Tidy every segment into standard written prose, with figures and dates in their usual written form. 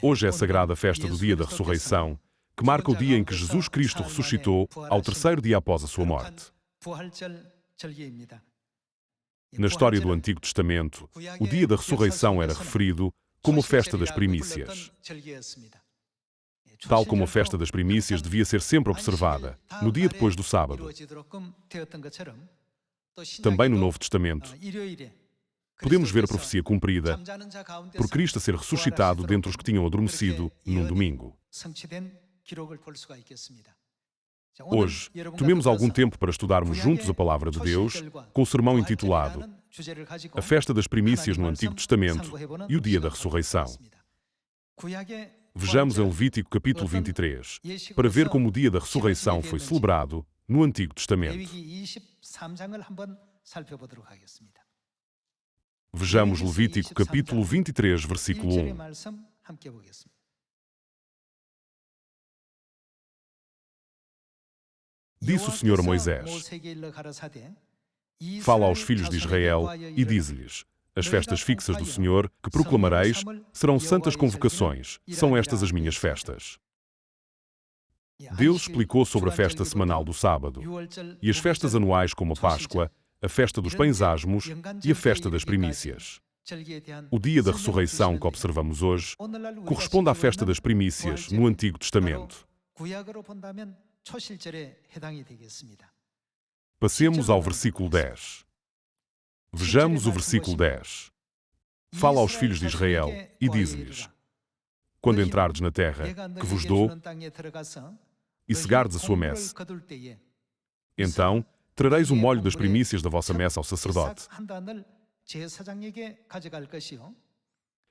Hoje é a sagrada festa do dia da ressurreição, que marca o dia em que Jesus Cristo ressuscitou ao terceiro dia após a sua morte. Na história do Antigo Testamento, o dia da ressurreição era referido como a festa das primícias. Tal como a festa das primícias devia ser sempre observada, no dia depois do sábado. Também no Novo Testamento, podemos ver a profecia cumprida por Cristo a ser ressuscitado dentre os que tinham adormecido num domingo. Hoje, tomemos algum tempo para estudarmos juntos a Palavra de Deus, com o sermão intitulado A Festa das Primícias no Antigo Testamento e o Dia da Ressurreição. Vejamos em Levítico capítulo 23, para ver como o Dia da Ressurreição foi celebrado no Antigo Testamento. Vejamos Levítico capítulo 23, versículo 1. Disse o Senhor a Moisés: Fala aos filhos de Israel e dize-lhes: As festas fixas do Senhor, que proclamareis, serão santas convocações, são estas as minhas festas. Deus explicou sobre a festa semanal do sábado, e as festas anuais como a Páscoa, a festa dos pães asmos e a festa das primícias. O dia da ressurreição que observamos hoje corresponde à festa das primícias no Antigo Testamento. Passemos ao versículo 10. Vejamos o versículo 10. Fala aos filhos de Israel e diz-lhes: Quando entrardes na terra que vos dou e cegardes a sua messe, então trareis o molho das primícias da vossa messe ao sacerdote.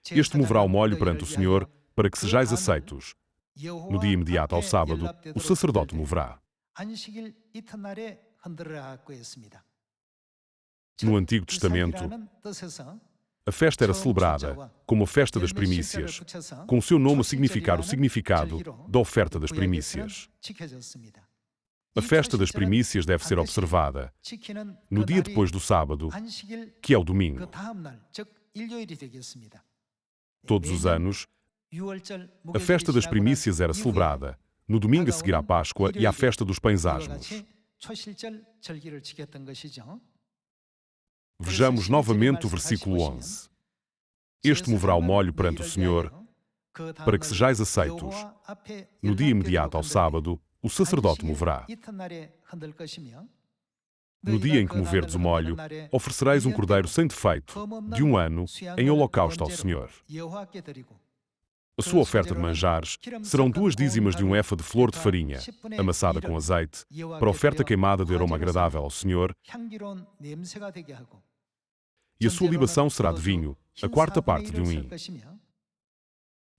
Este moverá o molho perante o Senhor, para que sejais aceitos. No dia imediato ao sábado, o sacerdote moverá. No Antigo Testamento, a festa era celebrada como a festa das primícias, com o seu nome a significar o significado da oferta das primícias. A festa das primícias deve ser observada no dia depois do sábado, que é o domingo. Todos os anos, a festa das primícias era celebrada no domingo a seguir à Páscoa e à festa dos pães asmos. Vejamos novamente o versículo 11. Este moverá o molho perante o Senhor, para que sejais aceitos. No dia imediato ao sábado, o sacerdote moverá. No dia em que moverdes o molho, oferecereis um cordeiro sem defeito, de 1 ano, em holocausto ao Senhor. A sua oferta de manjares serão 2 dízimas de um efa de flor de farinha, amassada com azeite, para oferta queimada de aroma agradável ao Senhor, e a sua libação será de vinho, a 4ª parte de um hin.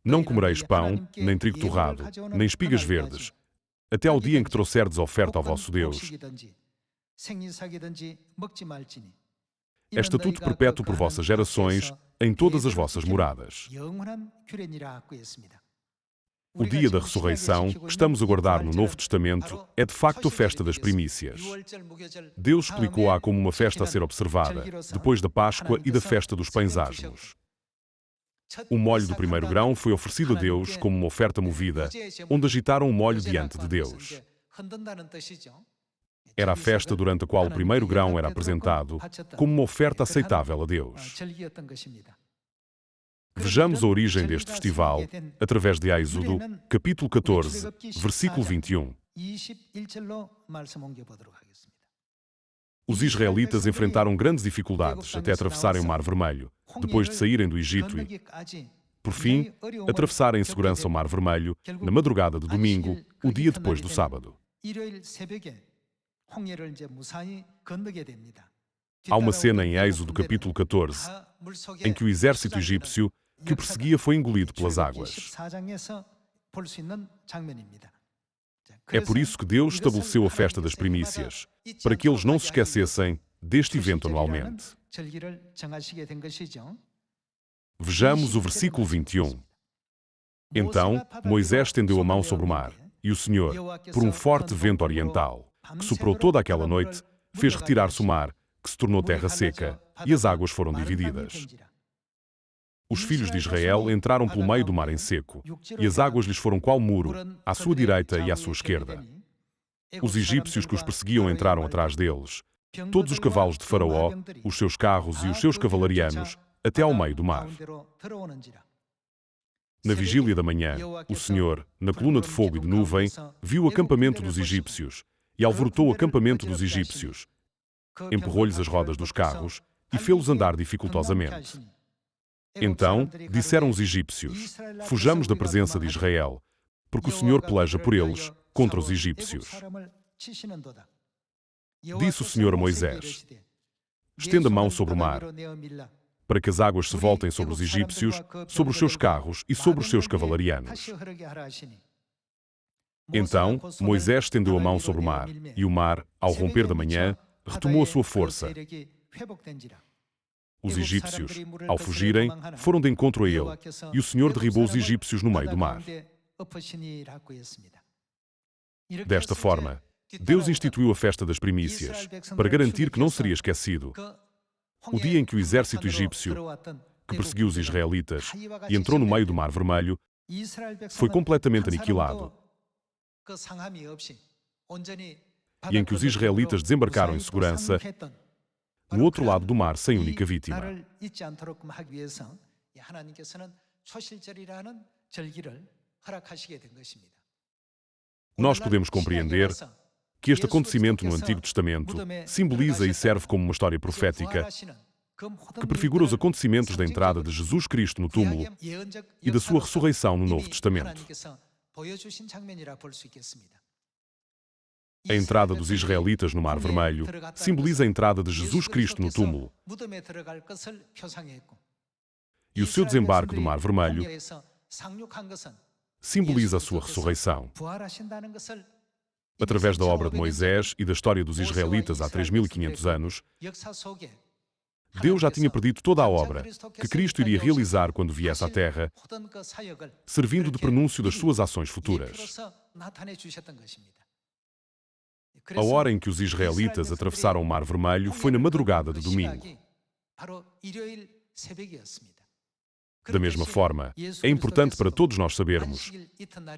Não comereis pão, nem trigo torrado, nem espigas verdes, até ao dia em que trouxerdes a oferta ao vosso Deus. É estatuto perpétuo por vossas gerações, em todas as vossas moradas. O dia da ressurreição, que estamos a guardar no Novo Testamento, é de facto a festa das primícias. Deus explicou-a como uma festa a ser observada, depois da Páscoa e da festa dos pães asmos. O molho do primeiro grão foi oferecido a Deus como uma oferta movida, onde agitaram o molho diante de Deus. Era a festa durante a qual o primeiro grão era apresentado como uma oferta aceitável a Deus. Vejamos a origem deste festival através de Êxodo, capítulo 14, versículo 21. Os israelitas enfrentaram grandes dificuldades até atravessarem o Mar Vermelho, depois de saírem do Egito e, por fim, atravessarem em segurança o Mar Vermelho na madrugada de domingo, o dia depois do sábado. Há uma cena em Êxodo capítulo 14, em que o exército egípcio que o perseguia foi engolido pelas águas. É por isso que Deus estabeleceu a festa das primícias, para que eles não se esquecessem deste evento anualmente. Vejamos o versículo 21. Então, Moisés estendeu a mão sobre o mar, e o Senhor, por um forte vento oriental, que soprou toda aquela noite, fez retirar-se o mar, que se tornou terra seca, e as águas foram divididas. Os filhos de Israel entraram pelo meio do mar em seco, e as águas lhes foram qual muro, à sua direita e à sua esquerda. Os egípcios que os perseguiam entraram atrás deles, todos os cavalos de Faraó, os seus carros e os seus cavalarianos, até ao meio do mar. Na vigília da manhã, o Senhor, na coluna de fogo e de nuvem, viu o acampamento dos egípcios, e alvorotou o acampamento dos egípcios, empurrou-lhes as rodas dos carros, e fê-los andar dificultosamente. Então, disseram os egípcios: fujamos da presença de Israel, porque o Senhor peleja por eles, contra os egípcios. Disse o Senhor a Moisés: estenda a mão sobre o mar, para que as águas se voltem sobre os egípcios, sobre os seus carros e sobre os seus cavalarianos. Então, Moisés estendeu a mão sobre o mar, e o mar, ao romper da manhã, retomou a sua força. Os egípcios, ao fugirem, foram de encontro a ele, e o Senhor derribou os egípcios no meio do mar. Desta forma, Deus instituiu a festa das primícias, para garantir que não seria esquecido. O dia em que o exército egípcio, que perseguiu os israelitas e entrou no meio do Mar Vermelho, foi completamente aniquilado, e em que os israelitas desembarcaram em segurança no outro lado do mar sem única vítima. Nós podemos compreender que este acontecimento no Antigo Testamento simboliza e serve como uma história profética que prefigura os acontecimentos da entrada de Jesus Cristo no túmulo e da sua ressurreição no Novo Testamento. A entrada dos israelitas no Mar Vermelho simboliza a entrada de Jesus Cristo no túmulo. E o seu desembarque do Mar Vermelho simboliza a sua ressurreição. Através da obra de Moisés e da história dos israelitas há 3.500 anos, Deus já tinha predito toda a obra que Cristo iria realizar quando viesse à Terra, servindo de prenúncio das suas ações futuras. A hora em que os israelitas atravessaram o Mar Vermelho foi na madrugada de domingo. Da mesma forma, é importante para todos nós sabermos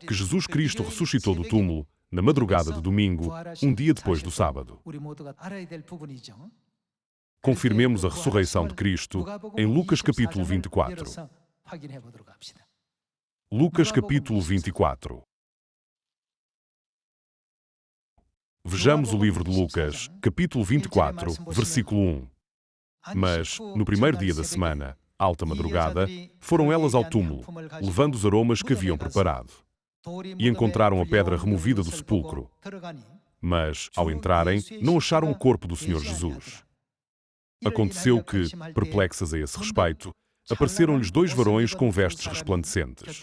que Jesus Cristo ressuscitou do túmulo na madrugada de domingo, um dia depois do sábado. Confirmemos a ressurreição de Cristo em Lucas capítulo 24. Lucas capítulo 24. Vejamos o livro de Lucas, capítulo 24, versículo 1. Mas, no primeiro dia da semana, alta madrugada, foram elas ao túmulo, levando os aromas que haviam preparado. E encontraram a pedra removida do sepulcro. Mas, ao entrarem, não acharam o corpo do Senhor Jesus. Aconteceu que, perplexas a esse respeito, apareceram-lhes dois varões com vestes resplandecentes.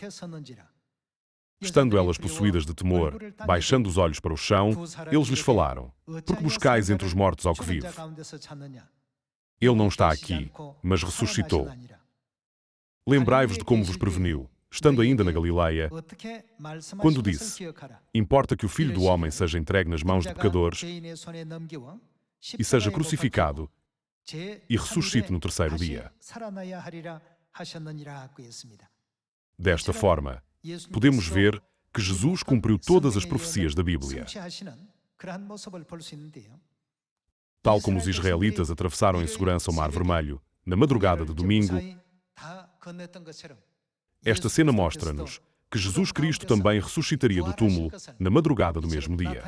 Estando elas possuídas de temor, baixando os olhos para o chão, eles lhes falaram: por que buscais entre os mortos ao que vive? Ele não está aqui, mas ressuscitou. Lembrai-vos de como vos preveniu, estando ainda na Galileia, quando disse: importa que o Filho do Homem seja entregue nas mãos de pecadores e seja crucificado e ressuscite no terceiro dia. Desta forma, podemos ver que Jesus cumpriu todas as profecias da Bíblia. Tal como os israelitas atravessaram em segurança o Mar Vermelho na madrugada de domingo, esta cena mostra-nos que Jesus Cristo também ressuscitaria do túmulo na madrugada do mesmo dia.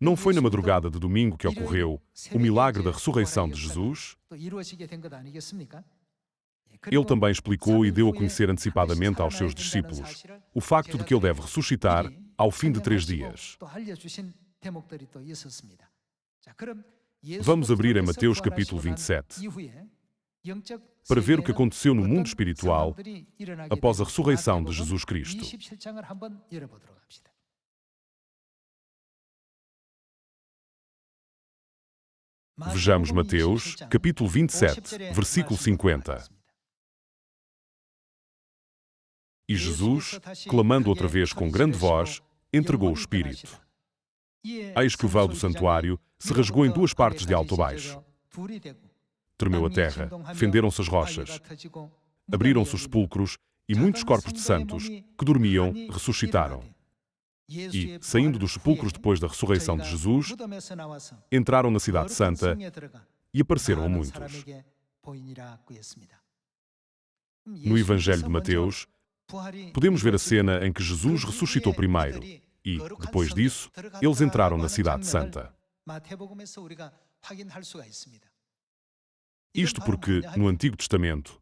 Não foi na madrugada de domingo que ocorreu o milagre da ressurreição de Jesus? Ele também explicou e deu a conhecer antecipadamente aos seus discípulos o facto de que ele deve ressuscitar ao fim de 3 dias. Vamos abrir em Mateus capítulo 27 para ver o que aconteceu no mundo espiritual após a ressurreição de Jesus Cristo. Vejamos Mateus, capítulo 27, versículo 50. E Jesus, clamando outra vez com grande voz, entregou o Espírito. Eis que o véu do santuário se rasgou em 2 partes de alto a baixo. Tremeu a terra, fenderam-se as rochas, abriram-se os sepulcros, e muitos corpos de santos, que dormiam, ressuscitaram. E, saindo dos sepulcros depois da ressurreição de Jesus, entraram na cidade santa e apareceram a muitos. No Evangelho de Mateus, podemos ver a cena em que Jesus ressuscitou primeiro e, depois disso, eles entraram na cidade santa. Isto porque, no Antigo Testamento,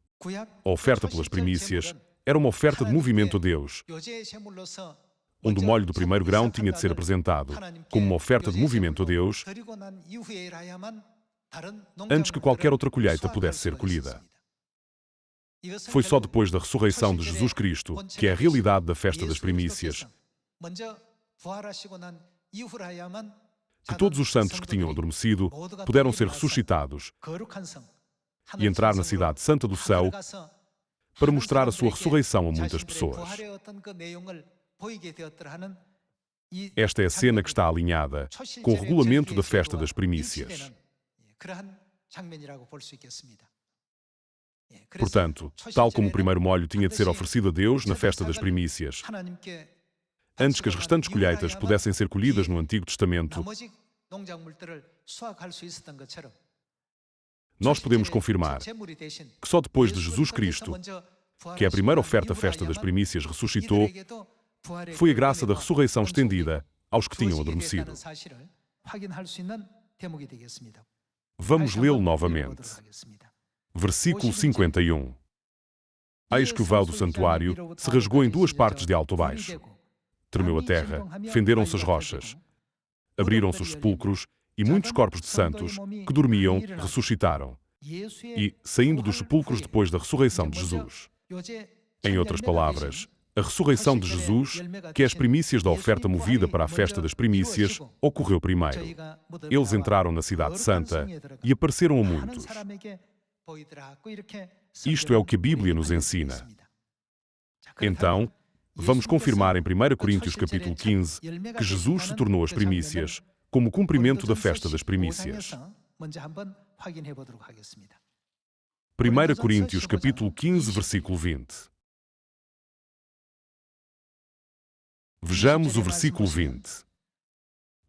a oferta pelas primícias era uma oferta de movimento a Deus, onde o molho do primeiro grão tinha de ser apresentado como uma oferta de movimento a Deus antes que qualquer outra colheita pudesse ser colhida. Foi só depois da ressurreição de Jesus Cristo, que é a realidade da festa das primícias, que todos os santos que tinham adormecido puderam ser ressuscitados e entrar na cidade santa do céu para mostrar a sua ressurreição a muitas pessoas. Esta é a cena que está alinhada com o regulamento da festa das primícias. Portanto, tal como o primeiro molho tinha de ser oferecido a Deus na festa das primícias, antes que as restantes colheitas pudessem ser colhidas no Antigo Testamento, nós podemos confirmar que só depois de Jesus Cristo, que é a primeira oferta à festa das primícias, ressuscitou, foi a graça da ressurreição estendida aos que tinham adormecido. Vamos lê-lo novamente. Versículo 51. Eis que o véu do santuário se rasgou em duas partes de alto a baixo. Tremeu a terra, fenderam-se as rochas, abriram-se os sepulcros, e muitos corpos de santos, que dormiam, ressuscitaram. E, saindo dos sepulcros depois da ressurreição de Jesus. Em outras palavras, a ressurreição de Jesus, que é as primícias da oferta movida para a festa das primícias, ocorreu primeiro. Eles entraram na cidade santa e apareceram a muitos. Isto é o que a Bíblia nos ensina. Então, vamos confirmar em 1 Coríntios capítulo 15 que Jesus se tornou as primícias como cumprimento da festa das primícias. 1 Coríntios capítulo 15, versículo 20. Vejamos o versículo 20.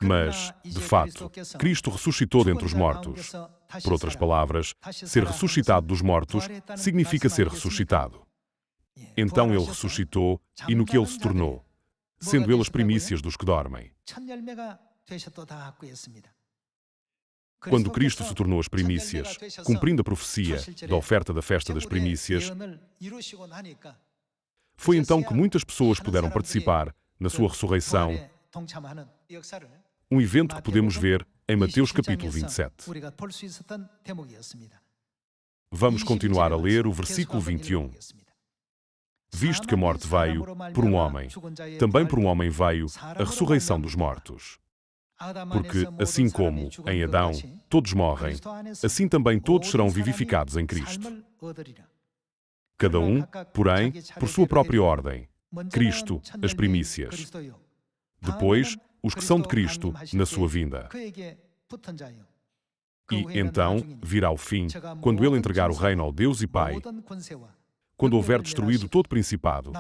Mas, de fato, Cristo ressuscitou dentre os mortos. Por outras palavras, ser ressuscitado dos mortos significa ser ressuscitado. Então ele ressuscitou, e no que ele se tornou, sendo ele as primícias dos que dormem. Quando Cristo se tornou as primícias, cumprindo a profecia da oferta da festa das primícias, foi então que muitas pessoas puderam participar na sua ressurreição, um evento que podemos ver em Mateus capítulo 27. Vamos continuar a ler o versículo 21. Visto que a morte veio por um homem, também por um homem veio a ressurreição dos mortos. Porque, assim como em Adão todos morrem, assim também todos serão vivificados em Cristo. Cada um, porém, por sua própria ordem. Cristo, as primícias. Depois, os que são de Cristo, na sua vinda. E, então, virá o fim, quando Ele entregar o reino ao Deus e Pai, quando houver destruído todo principado,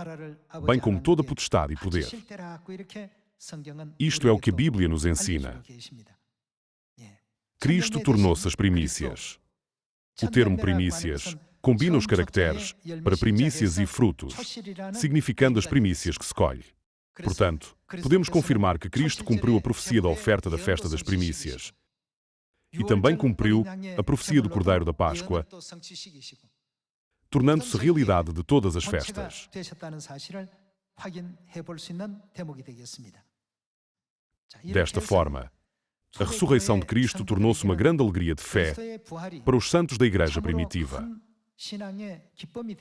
bem como toda potestade e poder. Isto é o que a Bíblia nos ensina. Cristo tornou-se as primícias. O termo primícias combina os caracteres para primícias e frutos, significando as primícias que se colhe. Portanto, podemos confirmar que Cristo cumpriu a profecia da oferta da festa das primícias e também cumpriu a profecia do Cordeiro da Páscoa, tornando-se realidade de todas as festas. Desta forma, a ressurreição de Cristo tornou-se uma grande alegria de fé para os santos da Igreja primitiva.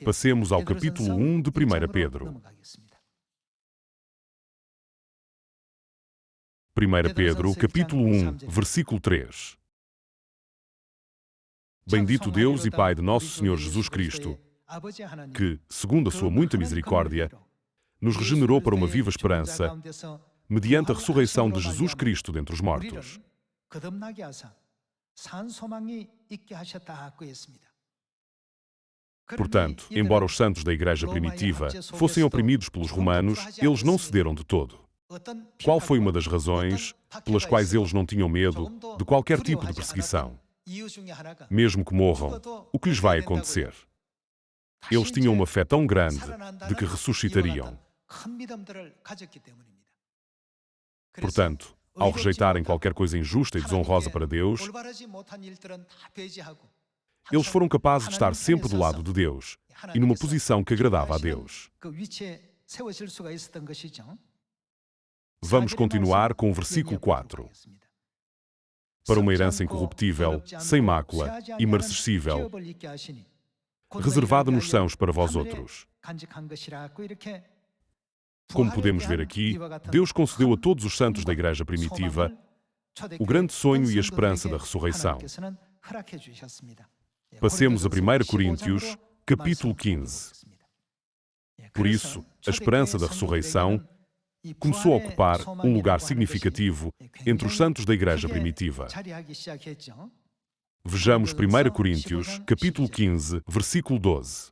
Passemos ao capítulo 1 de 1 Pedro. 1 Pedro, capítulo 1, versículo 3. Bendito Deus e Pai de nosso Senhor Jesus Cristo, que, segundo a sua muita misericórdia, nos regenerou para uma viva esperança, mediante a ressurreição de Jesus Cristo dentre os mortos, Portanto, embora os santos da igreja primitiva fossem oprimidos pelos romanos, eles não cederam de todo. Qual foi uma das razões pelas quais eles não tinham medo de qualquer tipo de perseguição? Mesmo que morram, o que lhes vai acontecer? Eles tinham uma fé tão grande de que ressuscitariam. Portanto, ao rejeitarem qualquer coisa injusta e desonrosa para Deus, eles foram capazes de estar sempre do lado de Deus e numa posição que agradava a Deus. Vamos continuar com o versículo 4. Para uma herança incorruptível, sem mácula, imarcessível, reservada nos céus para vós outros. Como podemos ver aqui, Deus concedeu a todos os santos da igreja primitiva o grande sonho e a esperança da ressurreição. Passemos a 1 Coríntios, capítulo 15. Por isso, a esperança da ressurreição começou a ocupar um lugar significativo entre os santos da igreja primitiva. Vejamos 1 Coríntios, capítulo 15, versículo 12.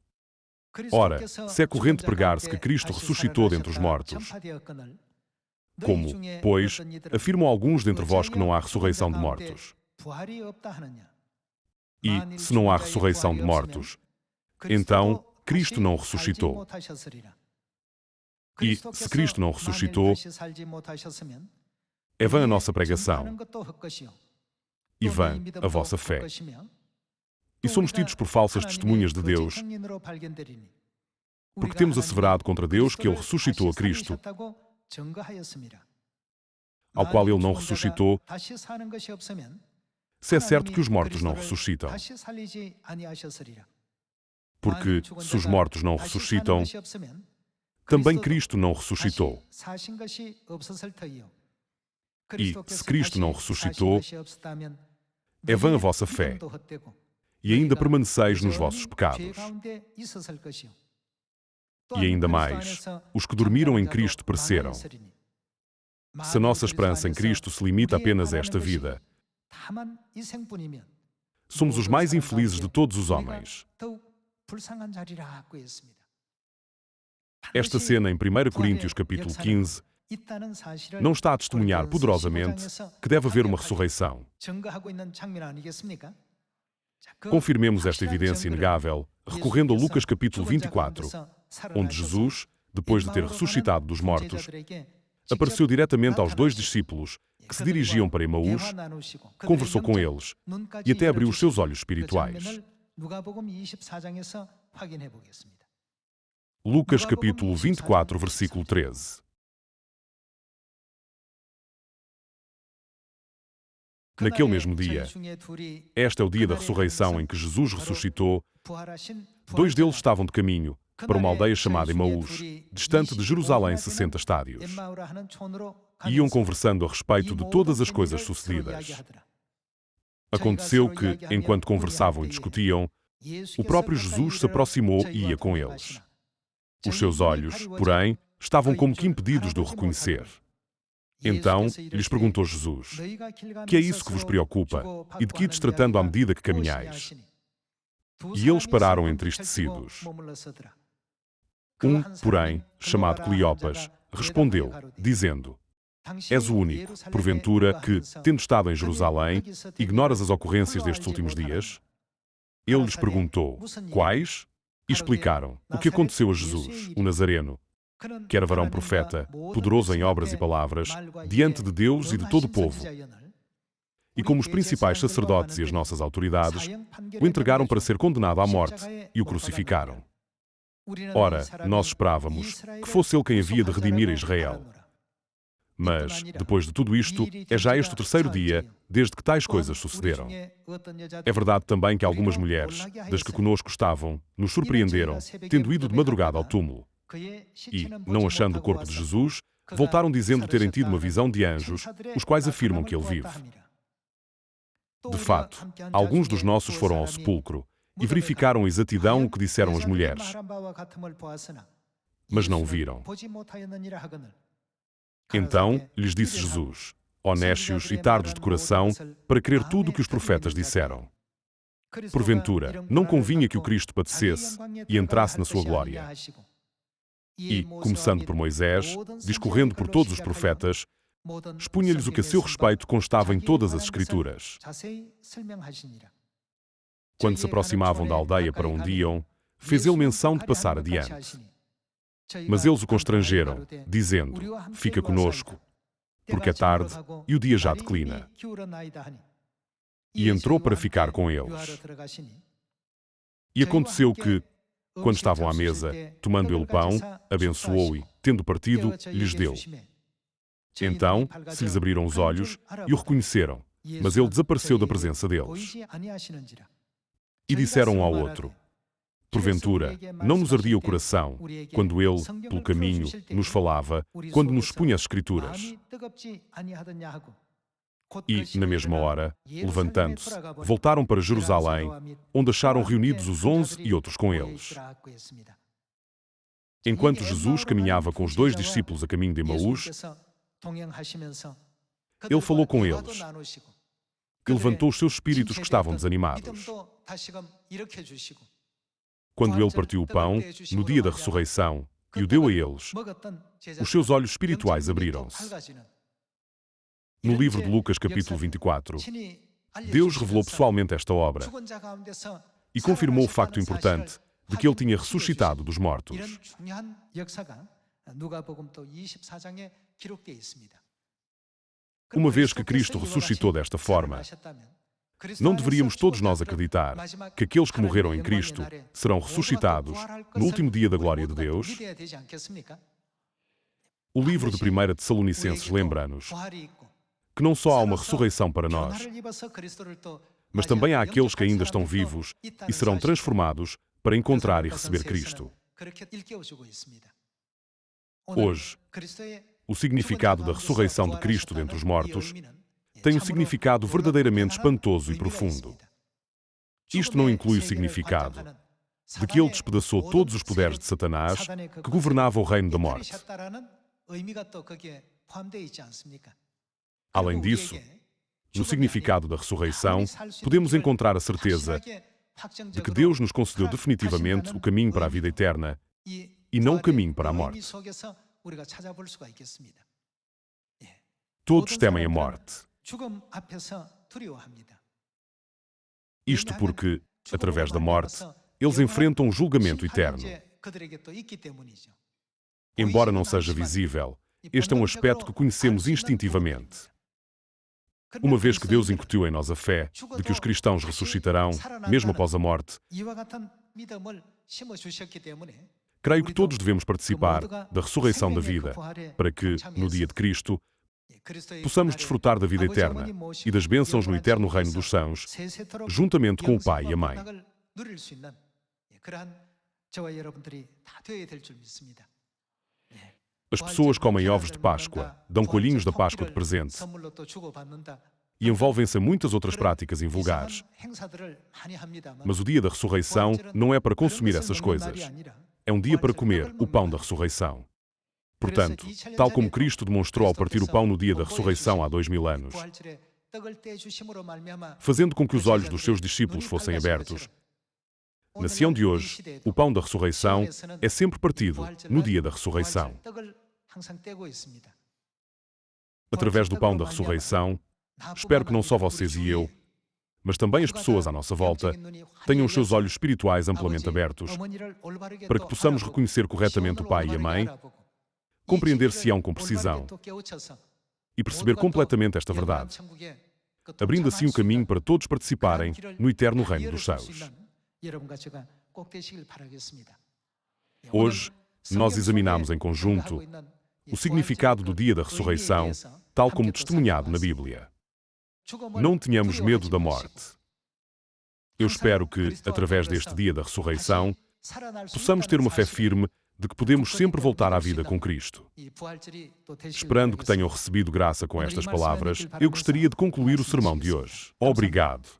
Ora, se é corrente pregar-se que Cristo ressuscitou dentre os mortos, como, pois, afirmam alguns dentre vós que não há ressurreição de mortos? E, se não há ressurreição de mortos, então Cristo não ressuscitou. E, se Cristo não ressuscitou, é vã a nossa pregação e vã a vossa fé. E somos tidos por falsas testemunhas de Deus, porque temos asseverado contra Deus que Ele ressuscitou a Cristo, ao qual Ele não ressuscitou, se é certo que os mortos não ressuscitam. Porque, se os mortos não ressuscitam, também Cristo não ressuscitou. E, se Cristo não ressuscitou, é vã a vossa fé, e ainda permaneceis nos vossos pecados. E ainda mais, os que dormiram em Cristo pereceram. Se a nossa esperança em Cristo se limita apenas a esta vida, somos os mais infelizes de todos os homens. Esta cena em 1 Coríntios capítulo 15 não está a testemunhar poderosamente que deve haver uma ressurreição. Confirmemos esta evidência inegável recorrendo a Lucas capítulo 24, onde Jesus, depois de ter ressuscitado dos mortos, apareceu diretamente aos 2 discípulos que se dirigiam para Emaús, conversou com eles e até abriu os seus olhos espirituais. Lucas capítulo 24, versículo 13. Naquele mesmo dia, este é o dia da ressurreição em que Jesus ressuscitou, 2 deles estavam de caminho para uma aldeia chamada Emaús, distante de Jerusalém 60 estádios. E iam conversando a respeito de todas as coisas sucedidas. Aconteceu que, enquanto conversavam e discutiam, o próprio Jesus se aproximou e ia com eles. Os seus olhos, porém, estavam como que impedidos de o reconhecer. Então, lhes perguntou Jesus: que é isso que vos preocupa, e de que ides tratando à medida que caminhais? E eles pararam entristecidos. Um, porém, chamado Cleopas, respondeu, dizendo: és o único, porventura, que, tendo estado em Jerusalém, ignoras as ocorrências destes últimos dias? Ele lhes perguntou: quais? E explicaram o que aconteceu a Jesus, o Nazareno, que era varão profeta, poderoso em obras e palavras, diante de Deus e de todo o povo. E como os principais sacerdotes e as nossas autoridades o entregaram para ser condenado à morte e o crucificaram. Ora, nós esperávamos que fosse ele quem havia de redimir a Israel. Mas, depois de tudo isto, é já este o 3º dia desde que tais coisas sucederam. É verdade também que algumas mulheres, das que conosco estavam, nos surpreenderam, tendo ido de madrugada ao túmulo. E, não achando o corpo de Jesus, voltaram dizendo terem tido uma visão de anjos, os quais afirmam que ele vive. De fato, alguns dos nossos foram ao sepulcro e verificaram a exatidão o que disseram as mulheres, mas não o viram. Então lhes disse Jesus: ó nécios e tardos de coração, para crer tudo o que os profetas disseram. Porventura, não convinha que o Cristo padecesse e entrasse na sua glória. E, começando por Moisés, discorrendo por todos os profetas, expunha-lhes o que a seu respeito constava em todas as Escrituras. Quando se aproximavam da aldeia para onde iam, fez ele menção de passar adiante. Mas eles o constrangeram, dizendo: fica conosco, porque é tarde e o dia já declina. E entrou para ficar com eles. E aconteceu que, quando estavam à mesa, tomando ele o pão, abençoou e, tendo partido, lhes deu. Então se lhes abriram os olhos e o reconheceram, mas ele desapareceu da presença deles. E disseram um ao outro: porventura, não nos ardia o coração, quando ele, pelo caminho, nos falava, quando nos expunha as Escrituras? E, na mesma hora, levantando-se, voltaram para Jerusalém, onde acharam reunidos os 11 e outros com eles. Enquanto Jesus caminhava com os 2 discípulos a caminho de Emaús, ele falou com eles e levantou os seus espíritos que estavam desanimados. Quando ele partiu o pão, no dia da ressurreição, e o deu a eles, os seus olhos espirituais abriram-se. No livro de Lucas, capítulo 24, Deus revelou pessoalmente esta obra e confirmou o facto importante de que ele tinha ressuscitado dos mortos. Uma vez que Cristo ressuscitou desta forma, não deveríamos todos nós acreditar que aqueles que morreram em Cristo serão ressuscitados no último dia da glória de Deus? O livro de 1 Tessalonicenses lembra-nos que não só há uma ressurreição para nós, mas também há aqueles que ainda estão vivos e serão transformados para encontrar e receber Cristo. Hoje, o significado da ressurreição de Cristo dentre os mortos tem um significado verdadeiramente espantoso e profundo. Isto não inclui o significado de que ele despedaçou todos os poderes de Satanás que governava o reino da morte. Além disso, no significado da ressurreição, podemos encontrar a certeza de que Deus nos concedeu definitivamente o caminho para a vida eterna e não o caminho para a morte. Todos temem a morte. Isto porque, através da morte, eles enfrentam um julgamento eterno. Embora não seja visível, este é um aspecto que conhecemos instintivamente. Uma vez que Deus incutiu em nós a fé de que os cristãos ressuscitarão, mesmo após a morte, creio que todos devemos participar da ressurreição da vida, para que, no dia de Cristo, possamos desfrutar da vida eterna e das bênçãos no eterno reino dos sãos, juntamente com o Pai e a Mãe. As pessoas comem ovos de Páscoa, dão coelhinhos da Páscoa de presente e envolvem-se em muitas outras práticas invulgares. Mas o dia da ressurreição não é para consumir essas coisas. É um dia para comer o pão da ressurreição. Portanto, tal como Cristo demonstrou ao partir o pão no dia da ressurreição há 2000 anos, fazendo com que os olhos dos seus discípulos fossem abertos, na Sião de hoje, o pão da ressurreição é sempre partido no dia da ressurreição. Através do pão da ressurreição, espero que não só vocês e eu, mas também as pessoas à nossa volta, tenham os seus olhos espirituais amplamente abertos, para que possamos reconhecer corretamente o Pai e a Mãe, compreender Sião com precisão e perceber completamente esta verdade, abrindo assim o caminho para todos participarem no eterno reino dos céus. Hoje, nós examinamos em conjunto o significado do dia da ressurreição, tal como testemunhado na Bíblia. Não tenhamos medo da morte. Eu espero que, através deste dia da ressurreição, possamos ter uma fé firme de que podemos sempre voltar à vida com Cristo. Esperando que tenham recebido graça com estas palavras, eu gostaria de concluir o sermão de hoje. Obrigado.